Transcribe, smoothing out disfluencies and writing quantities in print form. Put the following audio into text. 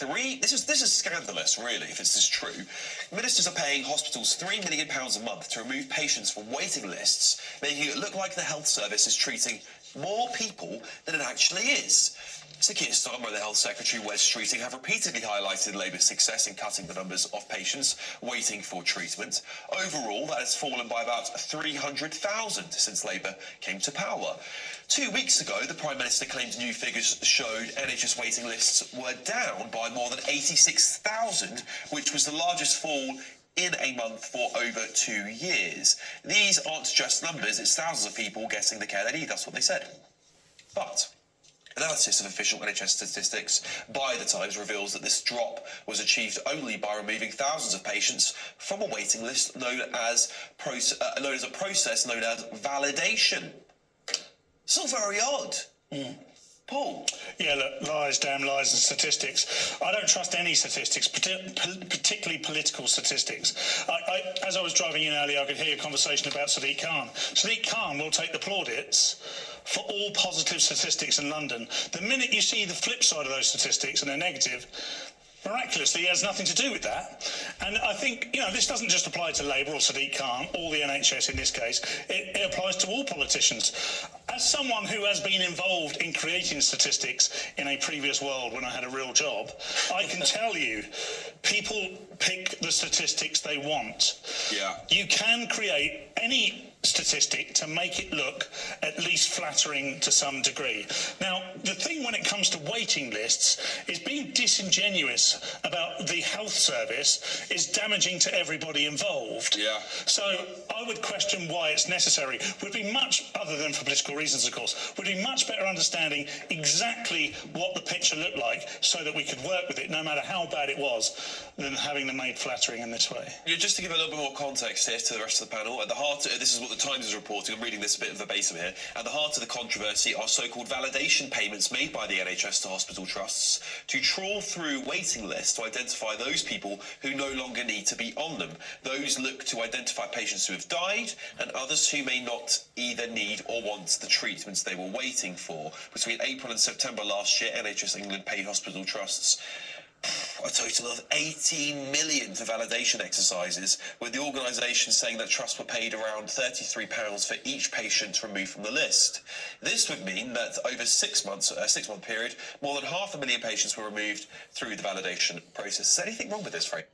This is scandalous, really, if it's this true. Ministers are paying hospitals £3 million a month to remove patients from waiting lists, making it look like the health service is treating more people than it actually is. Sir Keir Starmer and the Health Secretary Wes Streeting have repeatedly highlighted Labour's success in cutting the numbers of patients waiting for treatment. Overall, that has fallen by about 300,000 since Labour came to power. 2 weeks ago, the Prime Minister claimed new figures showed NHS waiting lists were down by more than 86,000, which was the largest fall in a month for over 2 years. These aren't just numbers, it's thousands of people getting the care they need, that's what they said. But analysis of official NHS statistics by The Times reveals that this drop was achieved only by removing thousands of patients from a waiting list known as a process known as validation. It's all very odd. Paul? Yeah, look, lies, damn lies and statistics. I don't trust any statistics, particularly political statistics. As I was driving in earlier, I could hear a conversation about Sadiq Khan. Sadiq Khan will take the plaudits for all positive statistics in London. The minute you see the flip side of those statistics and they're negative, miraculously, he has nothing to do with that. And I think, this doesn't just apply to Labour or Sadiq Khan or the NHS in this case. It applies to all politicians. As someone who has been involved in creating statistics in a previous world when I had a real job, I can tell you, people pick the statistics they want. Yeah. You can create any statistic to make it look at least flattering to some degree. Now, the thing when it comes to waiting lists is being disingenuous about the health service is damaging to everybody involved. Yeah. So I would question why it's necessary. Would be much, other than for political reasons, of course, would be much better understanding exactly what the picture looked like so that we could work with it, no matter how bad it was, than having them made flattering in this way. Yeah, just to give a little bit more context here to the rest of the panel, at the heart, this is what the Times is reporting, I'm reading this a bit verbatim here, at the heart of the controversy are so-called validation payments made by the NHS to hospital trusts to trawl through waiting lists to identify those people who no longer need to be on them. Those look to identify patients who have died and others who may not either need or want the treatments they were waiting for. Between April and September last year, NHS England paid hospital trusts a total of 18 million to validation exercises, with the organisation saying that trusts were paid around £33 for each patient removed from the list. This would mean that over a 6 month period, more than 500,000 patients were removed through the validation process. Is there anything wrong with this, Frank?